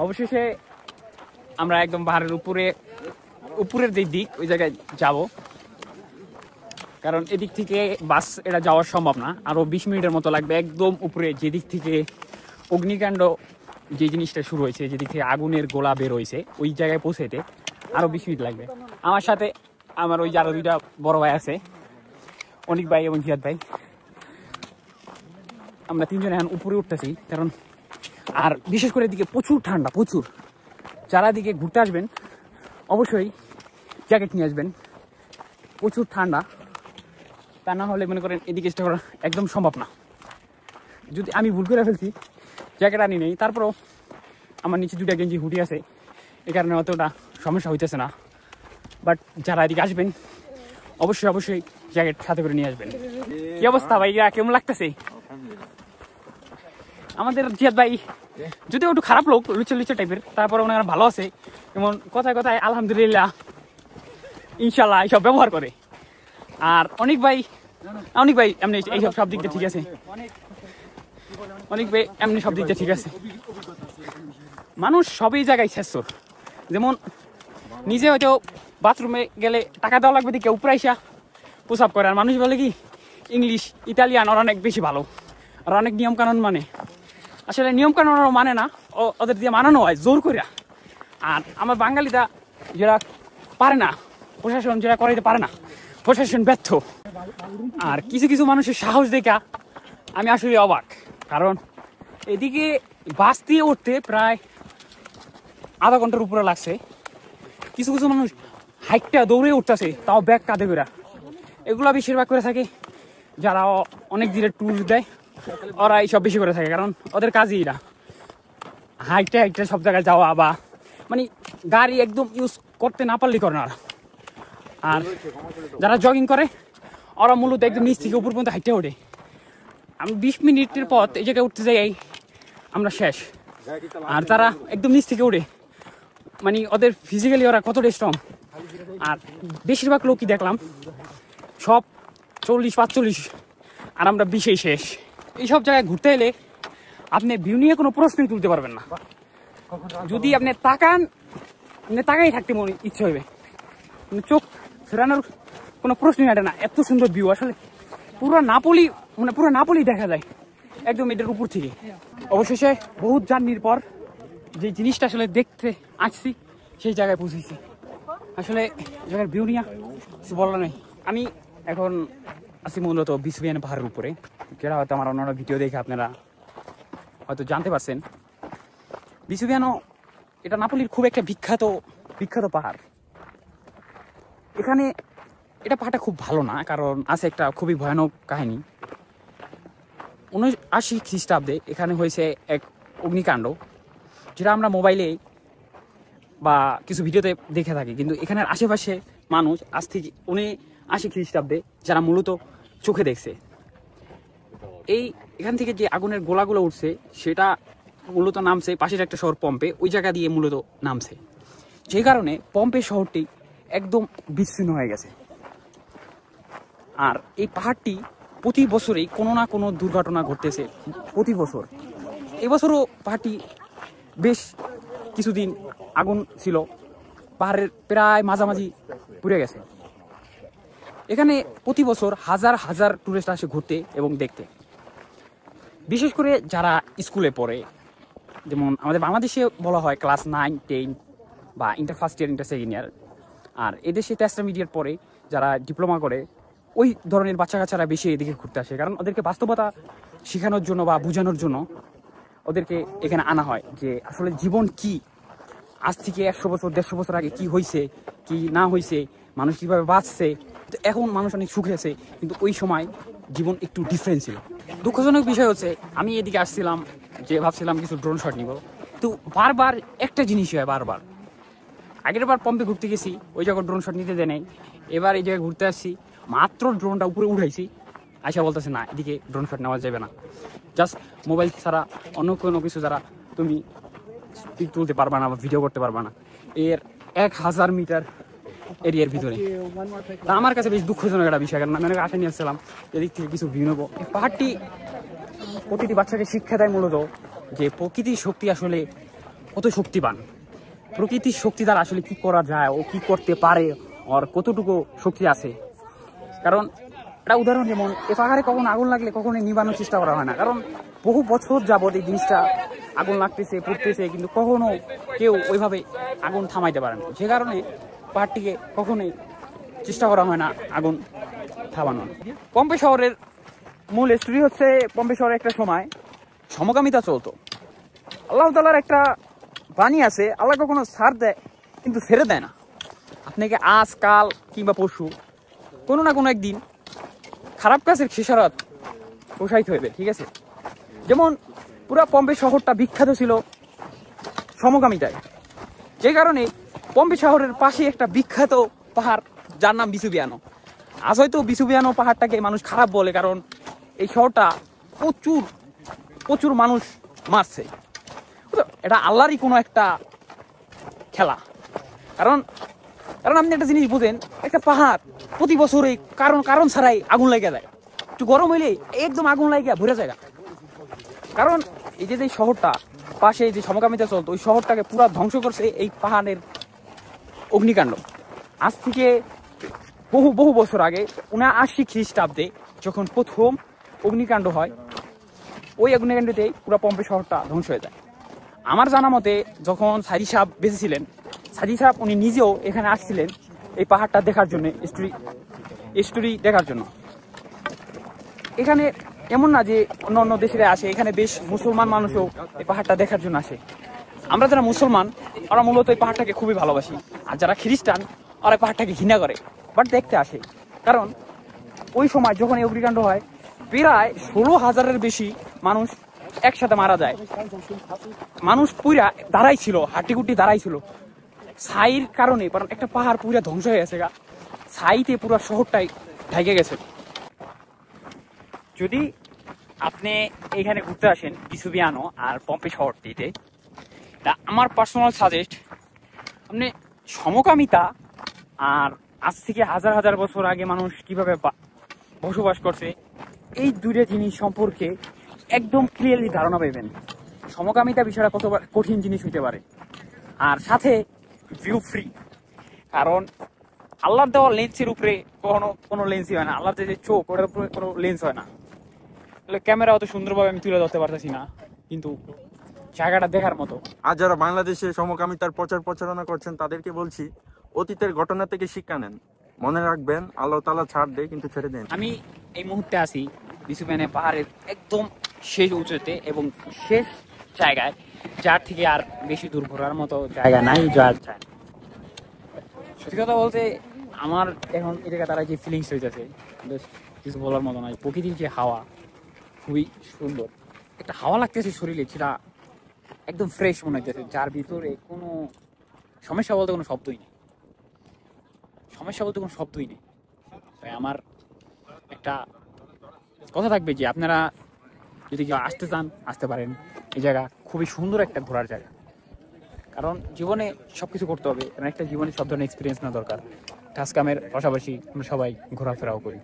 অবশেষে আমরা একদম পাহাড়ের উপরের যে দিক ওই জায়গায় যাব, কারণ এদিক থেকে বাস এটা যাওয়া সম্ভব না। আরো 20 মিনিটের মতো লাগবে একদম উপরে, যেদিক থেকে অগ্নিকাণ্ড যে জিনিসটা শুরু হয়েছে, যেদিক থেকে আগুনের গোলা বের হয়েছে ওই জায়গায় পৌঁছাইতে আরো 20 মিনিট লাগবে। আমার সাথে আমার ওই যে আরো 2টা বড় ভাই আছে, অনিক ভাই এবং জিয়াদ ভাই। আমরা 3 জন এখন উপরে উঠতেছি, কারণ আর বিশেষ করে এদিকে প্রচুর ঠান্ডা, প্রচুর। যারা দিকে ঘুরতে আসবেন অবশ্যই জ্যাকেট নিয়ে আসবেন, প্রচুর ঠান্ডা। তা না হলে মনে করেন এদিকে চেষ্টা করা একদম সম্ভব না। যদি আমি ভুল করে ফেলছি, জ্যাকেট আনি নেই, তারপরও আমার নিচে 2টা গেঞ্জি হুডি আছে, এই কারণে অতটা সমস্যা হইতেছে না। বাট যারা এদিকে আসবেন অবশ্যই জ্যাকেট সাথে করে নিয়ে আসবেন। কি অবস্থা ভাইয়া, কেমন লাগতেছে? আমাদের জিয়াদ ভাই যদিও একটু খারাপ লোক, লুচা টাইপের, তারপরে ওনারা ভালো আছে, যেমন কথায় কথায় আলহামদুলিল্লাহ ইনশাল্লাহ এইসব ব্যবহার করে। আর অনিক ভাই এমনি এইসব সব দিক দিয়ে ঠিক আছে, অনিক ভাই এমনি সব দিক দিয়ে ঠিক আছে। মানুষ সবই জায়গায় শেষর, যেমন নিজে হয়তো বাথরুমে গেলে টাকা দেওয়া লাগবে দিকে উপরে আইসা প্রসাব করে, আর মানুষ বলে কি ইংলিশ ইতালিয়ান ওরা অনেক বেশি ভালো, আর অনেক নিয়মকানুন মানে। আসলে নিয়মকানুন ওরা মানে না, ওদের দিয়ে মানানো হয় জোর করে। আর আমার বাঙালিরা যারা পারে না, প্রশাসন যারা করাইতে পারে না, প্রশাসন ব্যর্থ। আর কিছু মানুষের সাহস দেখা আমি আসলে অবাক, কারণ এদিকে বাস দিয়ে উঠতে প্রায় আধা ঘন্টার উপরে লাগছে। কিছু মানুষ হাইটটা দৌড়ে উঠতেছে, তাও ব্যাগ কাঁধে করে। এগুলা বেশিরভাগ করে থাকে যারা অনেক দিনের ট্যুর দেয়, ওরা এইসব বেশি করে থাকে, কারণ ওদের কাজই না হাইটটা সব জায়গায় যাওয়া, বা মানে গাড়ি একদম ইউজ করতে না পারলেই করে না। আর যারা জগিং করে ওরা মূলত একদম নিচ থেকে উপর পর্যন্ত হাইটে ওঠে। আমি 20 মিনিটের পথ এই জায়গায় উঠতে যাই আমরা শেষ। আর তারা একদম নিচ থেকে ওঠে, মানে ওদের ফিজিক্যালি ওরা কতটা স্ট্রং। আর বেশিরভাগ লোকই দেখলাম সব 40-45, আর আমরা 20-এই শেষ। এইসব জায়গায় ঘুরতে এলে আপনি ভিউ নিয়ে কোনো প্রশ্নই তুলতে পারবেন না। যদি আপনি তাকাই থাকতে মনে ইচ্ছে হবে, চোখ ফেরানোর কোনো প্রশ্নই হাঁটে না, এত সুন্দর ভিউ। আসলে পুরো নাপোলি দেখা যায় একদম এটার উপর থেকে। অবশেষে বহুত জার্নির পর যে জিনিসটা আসলে দেখতে আসছি সেই জায়গায় পৌঁছেছি। আসলে জায়গার ভিউ নিয়ে কিছু বলার নেই। আমি এখন আছি মূলত বিসবিয়ান পাহাড়ের উপরে, যেটা হয়তো আমার অন্যান্য ভিডিও দেখে আপনারা হয়তো জানতে পারছেন। বিসবিয়ানো এটা নাপোলির খুব একটা বিখ্যাত পাহাড়। এখানে এটা পাহাড়টা খুব ভালো না, কারণ আছে একটা খুবই ভয়ানক কাহিনী। 79 খ্রিস্টাব্দে এখানে হয়েছে এক অগ্নিকাণ্ড, যেটা আমরা মোবাইলে বা কিছু ভিডিওতে দেখে থাকি, কিন্তু এখানের আশেপাশে মানুষ আজ থেকে 79 খ্রিস্টাব্দে যারা মূলত চোখে দেখছে। এখান থেকে যে আগুনের গোলাগুলো উঠছে সেটা মূলত নামছে পাশের একটা শহর পম্পে, ওই জায়গা দিয়ে মূলত নামছে, যে কারণে পম্পে শহরটি একদম বিচ্ছিন্ন হয়ে গেছে। আর এই পাহাড়টি প্রতি বছরেই কোনো না কোনো দুর্ঘটনা ঘটতেছে, প্রতি বছর। এবছরও পাহাড়টি বেশ কিছুদিন আগুন ছিল, পাহাড়ের প্রায় মাঝামাঝি পুড়ে গেছে। এখানে প্রতি বছর হাজার টুরিস্ট আসে ঘুরতে এবং দেখতে। বিশেষ করে যারা স্কুলে পড়ে, যেমন আমাদের বাংলাদেশে বলা হয় ক্লাস 9, 10 বা inter first year, inter second year. আর এদেশে ইন্টারমিডিয়েট পড়ে যারা ডিপ্লোমা করে, ওই ধরনের বাচ্চা কাচ্চারা বেশি এদিকে ঘুরতে আসে, কারণ ওদেরকে বাস্তবতা শেখানোর জন্য বা বোঝানোর জন্য ওদেরকে এখানে আনা হয়, যে আসলে জীবন কি, আজ থেকে 100 বছর 150 বছর আগে কি হয়েছে কি না হয়েছে, মানুষ কীভাবে বাঁচছে। এখন মানুষ অনেক সুখে আছে, কিন্তু ওই সময় জীবন একটু ডিফারেন্ট ছিল। দুঃখজনক বিষয় হচ্ছে আমি এদিকে আসছিলাম যে ভাবছিলাম কিছু ড্রোন শট নিব, তো বারবার একটা জিনিসই হয়, বারবার। আগের বার পম্পে ঘুরতে গেছি, ওই জায়গায় ড্রোন শট নিতে দেয় নাই। এবার এই জায়গায় ঘুরতে আসছি, মাত্র ড্রোনটা উপরে উঠাইছি, আয়সা বলতেছে না এদিকে ড্রোন শট নেওয়া যাবে না, জাস্ট মোবাইল ছাড়া অন্য কোনো কিছু ছাড়া তুমি পিক তুলতে পারবা না বা ভিডিও করতে পারবা না এর 1000 মিটার এরিয়ার ভিতরে। তা আমার কাছে বেশ দুঃখজনক একটা বিষয়, কারণ আমি অনেক আশা নিয়ে আসছিলাম এদিক থেকে কিছু ভিউ নেবো। এই পাহাড়টি প্রতিটি বাচ্চাকে শিক্ষা দেয় মূলত যে প্রকৃতির শক্তি আসলে কত শক্তিবান, প্রকৃতির শক্তি দ্বারা আসলে কি করা যায়, ও কি করতে পারে, ওর কতটুকু শক্তি আছে। কারণ একটা উদাহরণ, যেমন এ পাহাড়ে কখনো আগুন লাগলে কখনোই নিবানোর চেষ্টা করা হয় না, কারণ বহু বছর যাবত এই জিনিসটা আগুন লাগতেছে, পড়তেছে, কিন্তু কখনো কেউ ওইভাবে আগুন থামাইতে পারে না। যে কারণে পাহাড়টিকে কখনোই চেষ্টা করা হয় না আগুন থামানোর। পম্পে শহরের মূল স্টোরি হচ্ছে, পম্পে শহরে একটা সময় সমকামিতা চলতো। আল্লাহ তাআলার একটা বাণী আছে, আল্লাহ কখনো ছাড় দেয় কিন্তু ছেড়ে দেয় না। আপনাকে আজ কাল কিংবা পরশু কোনো না কোনো একদিন খারাপ কাজের খেসারত পোষাইতে হইবে, ঠিক আছে? যেমন পুরা পম্পে শহরটা বিখ্যাত ছিল সমকামিতায়, যে কারণে পম্পে শহরের পাশে একটা বিখ্যাত পাহাড় যার নাম ভিসুভিয়ানো। আজ হয়তো ভিসুভিয়ানো পাহাড়টাকে মানুষ খারাপ বলে, কারণ এই শহরটা প্রচুর প্রচুর মানুষ মারছে। এটা আল্লাহরই কোনো একটা খেলা। কারণ কারণ আপনি একটা জিনিস বুঝেন, একটা পাহাড় প্রতি বছরে কারণ ছাড়াই আগুন লেগে যায়, একটু গরম হইলে একদম আগুন লাগিয়ে ভরে যায়। কারণ এই যে শহরটা পাশে যে সমকামিতা চলতো, ওই শহরটাকে পুরো ধ্বংস করছে এই পাহাড়ের অগ্নিকাণ্ড। আজ থেকে বহু বহু বছর আগে 79 খ্রিস্টাব্দে যখন প্রথম অগ্নিকাণ্ড হয়, ওই অগ্নিকাণ্ডতেই পুরো পম্পে শহরটা ধ্বংস হয়ে যায়। আমার জানা মতে যখন সাইদি সাহেব বেঁচে ছিলেন, সাইদি সাহেব উনি নিজেও এখানে আসছিলেন এই পাহাড়টা দেখার জন্য, স্টোরি দেখার জন্য। এখানে এমন না যে অন্য অন্য দেশেরা আসে, এখানে বেশ মুসলমান মানুষও এই পাহাড়টা দেখার জন্য আসে। আমরা যারা মুসলমান, আমরা মূলত এই পাহাড়টাকে খুবই ভালোবাসি, আর যারা খ্রিস্টান ওরা পাহাড়টাকে ঘৃণা করে, বাট দেখতে আসে। কারণ ওই সময় যখন এই অগ্নিকাণ্ড হয়, প্রায় 16,000-এর বেশি মানুষ একসাথে মারা যায়। মানুষ পুরা দাঁড়াই ছিল, হাঁটিকুটি দাঁড়াই ছিল ছাইর কারণে, কারণ একটা পাহাড় পুরা ধ্বংস হয়ে গেছে, ছাইতে পুরো শহরটাই ঢেকে গেছে। যদি আপনি এখানে ঘুরতে আসেন ভিসুভিয়ানো আর পম্পে শহরটিতে, তা আমার পার্সোনাল সাজেস্ট, আপনি সমকামিতা আর আজ থেকে হাজার হাজার বছর আগে মানুষ কিভাবে বসবাস করছে, এই দুইটা জিনিস সম্পর্কে একদম ক্লিয়ারলি ধারণা পাবেন। সমকামিতা বিষয়টা কত কঠিন জিনিস হইতে পারে, আর সাথে ভিউ ফ্রি। কারণ আল্লাহর দেওয়া লেন্সের উপরে কখনো কোনো লেন্সই হয় না, আল্লাহর যে চোখ ওটার উপরে কোনো লেন্স হয় না। ক্যামেরা অত সুন্দরভাবে আমি তুলে ধরতে পারতেছি না, কিন্তু জায়গাটা দেখার মতো। আর যারা বাংলাদেশে সমকামিতার প্রচার প্রচারণা করছেন তাদেরকে বলছি, অতীতের ঘটনা থেকে শিক্ষা নেন। মনে রাখবেন, আল্লাহ তাআলা ছাড় দেয় কিন্তু ছেড়ে দেন। আমি এই মুহূর্তে আছি ভিসুভিয়ানো পাহাড়ের একদম শেষ উঁচুতে এবং শেষ জায়গায়, যার থেকে আর বেশি দূর ঘোরার মতো জায়গা নাই, যার চায়। সত্যি কথা বলতে আমার এখন এই জায়গা তারা যে ফিলিংস হয়েছে, কিছু বলার মতো নয়। প্রকৃতির যে হাওয়া খুবই সুন্দর, একটা হাওয়া লাগতেছে শরীরে, সেটা একদম ফ্রেশ মনে হইতেছে, যার ভিতরে কোনো সমস্যা বলতে কোনো শব্দই নেই, তাই আমার একটা কথা থাকবে যে আপনারা যদি কেউ আসতে চান আসতে পারেন। এই জায়গা খুবই সুন্দর একটা ঘোরার জায়গা, কারণ জীবনে সবকিছু করতে হবে, কারণ একটা জীবনে সব ধরনের এক্সপিরিয়েন্স না দরকার। কাজ কামের পাশাপাশি আমরা সবাই ঘোরাফেরাও করি।